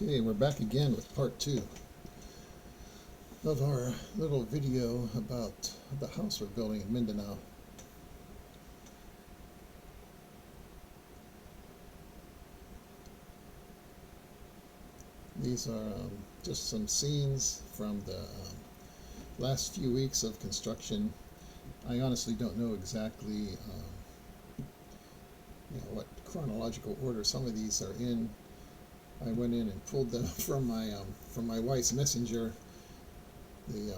Okay, we're back again with part 2 of our little video about the house we're building in Mindanao. These are just some scenes from the last few weeks of construction. I honestly don't know exactly what chronological order some of these are in. I went in and pulled them from my wife's messenger, the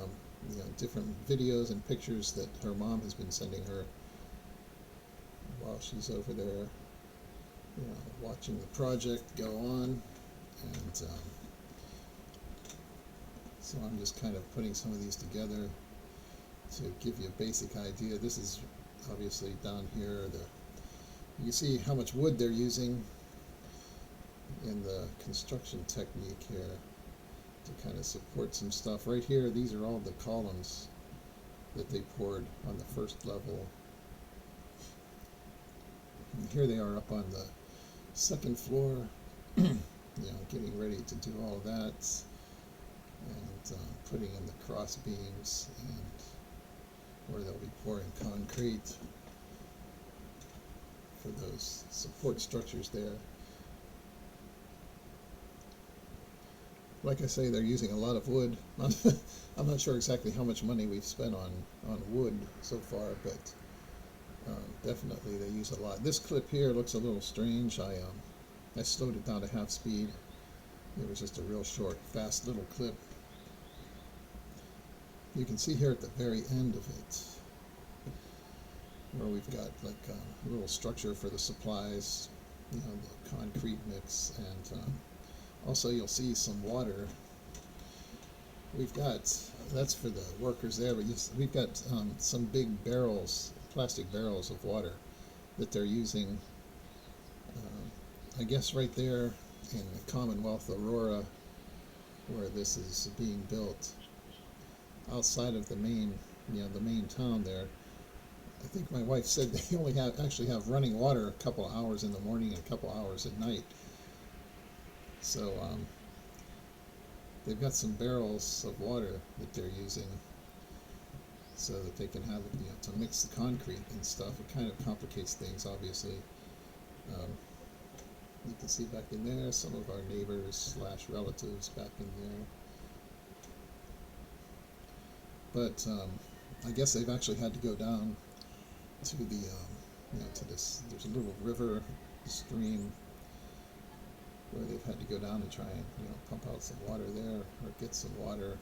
different videos and pictures that her mom has been sending her while she's over there, watching the project go on. And so I'm just kind of putting some of these together to give you a basic idea. This is obviously down here. You can see how much wood they're using in the construction technique here to kind of support some stuff. Right here, these are all the columns that they poured on the first level. And here they are up on the second floor, getting ready to do all of that, and putting in the cross beams, and where they'll be pouring concrete for those support structures there. Like I say, they're using a lot of wood. I'm not sure exactly how much money we've spent on wood so far, but definitely they use a lot. This clip here looks a little strange. I slowed it down to half speed. It was just a real short, fast little clip. You can see here at the very end of it where we've got like a little structure for the supplies, the concrete mix, and also you'll see some water. We've got, that's for the workers there, but we've got some big barrels, plastic barrels of water that they're using, I guess right there in the Commonwealth Aurora, where this is being built, outside of the main, the main town there. I think my wife said they only actually have running water a couple of hours in the morning and a couple of hours at night. So they've got some barrels of water that they're using so that they can have it, to mix the concrete and stuff. It kind of complicates things, obviously. You can see back in there some of our neighbors / relatives back in there. But I guess they've actually had to go down to the, to this, there's a little river, stream, where they've had to go down and try and, pump out some water there, or get some water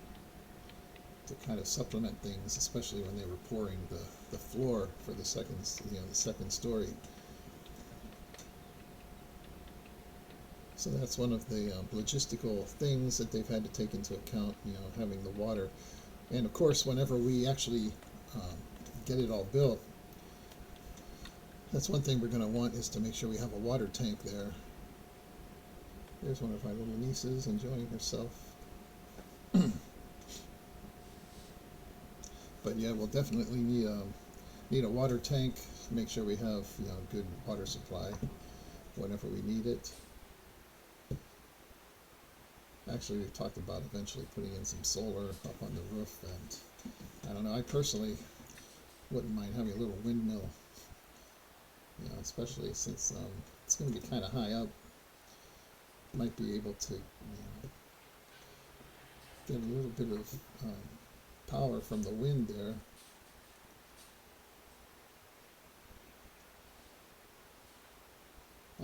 to kind of supplement things, especially when they were pouring the floor for the second, the second story. So that's one of the logistical things that they've had to take into account, having the water. And of course, whenever we actually get it all built, that's one thing we're going to want, is to make sure we have a water tank there. There's one of our little nieces enjoying herself. But yeah, we'll definitely need a water tank to make sure we have good water supply whenever we need it. Actually, we've talked about eventually putting in some solar up on the roof, and I don't know, I personally wouldn't mind having a little windmill, especially since it's going to be kind of high up. Might be able to get a little bit of power from the wind there.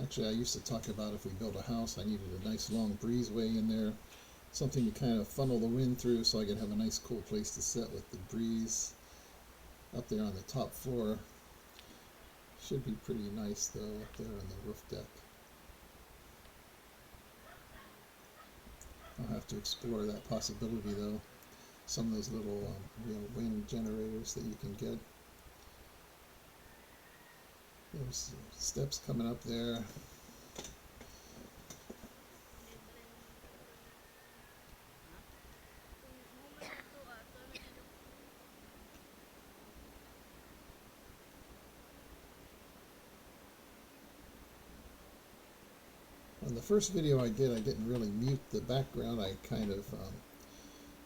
Actually, I used to talk about if we built a house, I needed a nice long breezeway in there, something to kind of funnel the wind through so I could have a nice cool place to sit with the breeze up there on the top floor. Should be pretty nice though up there on the roof deck. I'll have to explore that possibility though. Some of those little wind generators that you can get. There's steps coming up there. On the first video I did, I didn't really mute the background. I kind of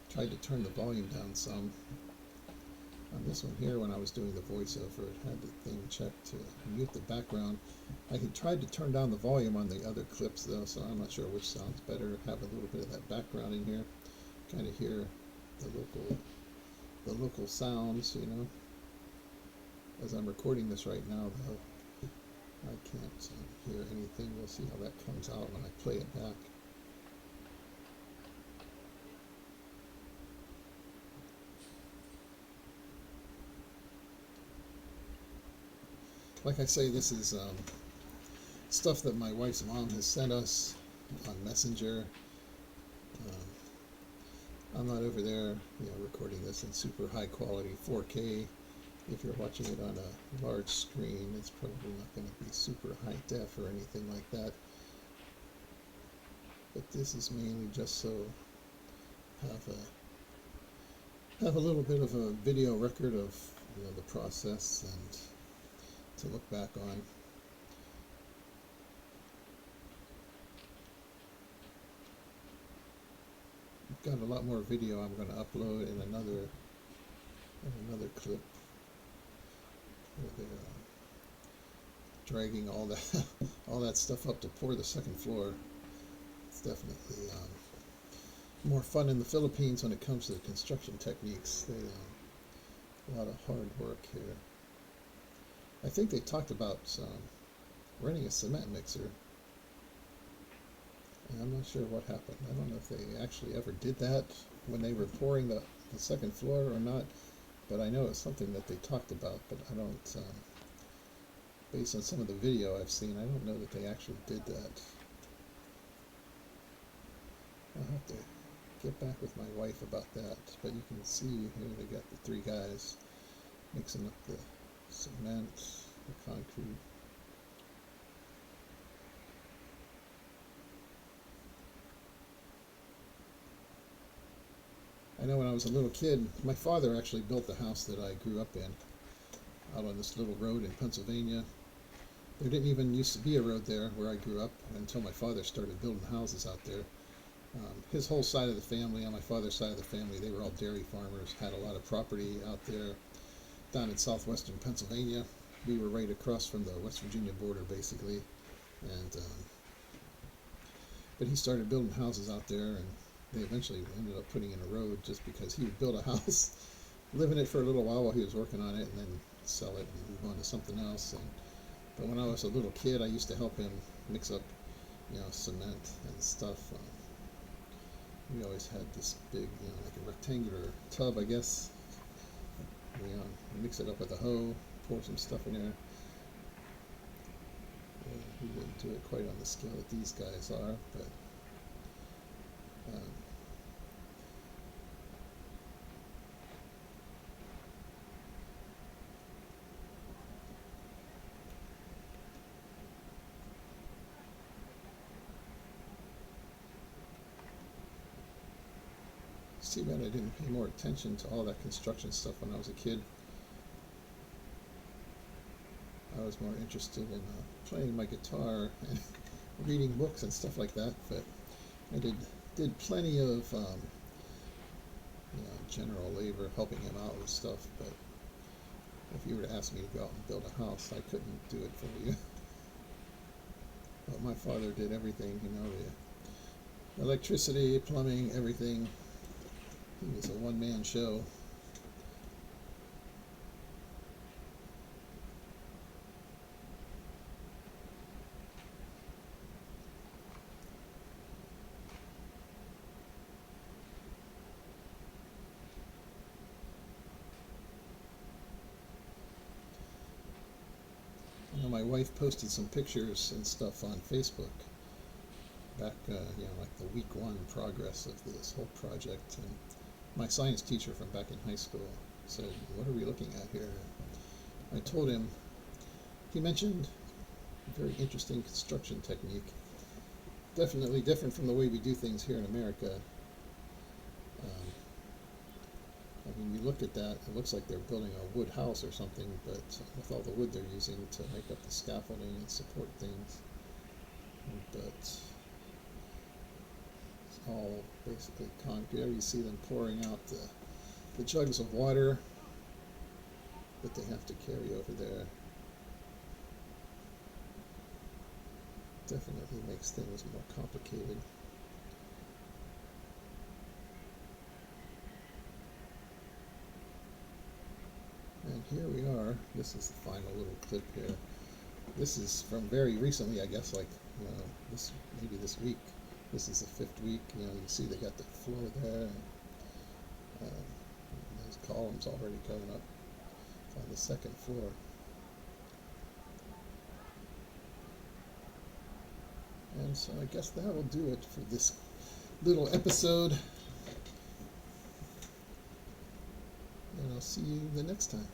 tried to turn the volume down some. On this one here, when I was doing the voiceover, it had the thing checked to mute the background. I had tried to turn down the volume on the other clips though, so I'm not sure which sounds better. Have a little bit of that background in here, kind of hear the local sounds, you know. As I'm recording this right now though, I can't hear anything. We'll see how that comes out when I play it back. Like I say, this is stuff that my wife's mom has sent us on Messenger. I'm not over there, recording this in super high quality 4K. If you're watching it on a large screen, it's probably not going to be super high def or anything like that. But this is mainly just so have a little bit of a video record of the process and to look back on. I've got a lot more video I'm going to upload in another clip where they're dragging all that stuff up to pour the second floor. It's definitely more fun in the Philippines when it comes to the construction techniques. A lot of hard work here. I think they talked about renting a cement mixer. And I'm not sure what happened. I don't know if they actually ever did that when they were pouring the second floor or not. But I know it's something that they talked about. But I don't, based on some of the video I've seen, I don't know that they actually did that. I'll have to get back with my wife about that. But you can see here they got the three guys mixing up the cement, the concrete. I know when I was a little kid, my father actually built the house that I grew up in, out on this little road in Pennsylvania. There didn't even used to be a road there where I grew up until my father started building houses out there. His whole side of the family, on my father's side of the family, they were all dairy farmers, had a lot of property out there down in southwestern Pennsylvania. We were right across from the West Virginia border, basically. And but he started building houses out there, and they eventually ended up putting in a road just because he would build a house, live in it for a little while he was working on it, and then sell it and move on to something else. But when I was a little kid, I used to help him mix up, cement and stuff. We always had this big, like a rectangular tub, I guess. Mix it up with a hoe, pour some stuff in there. We didn't do it quite on the scale that these guys are, but it's too bad I didn't pay more attention to all that construction stuff when I was a kid. I was more interested in playing my guitar and reading books and stuff like that, but I did plenty of general labor, helping him out with stuff. But if you were to ask me to go out and build a house, I couldn't do it for you. But my father did everything, the electricity, plumbing, everything. He was a one-man show. My wife posted some pictures and stuff on Facebook back, like the week one progress of this whole project. And my science teacher from back in high school said, "What are we looking at here?" I told him, he mentioned a very interesting construction technique. Definitely different from the way we do things here in America. You look at that, it looks like they're building a wood house or something, but with all the wood they're using to make up the scaffolding and support things. but it's all basically concrete. You see them pouring out the jugs of water that they have to carry over there. Definitely makes things more complicated. And here we are. This is the final little clip here. This is from very recently, I guess, like maybe this week. This is the 5th week. You can see they got the floor there. And those columns already going up on the 2nd floor. And so I guess that will do it for this little episode. And I'll see you the next time.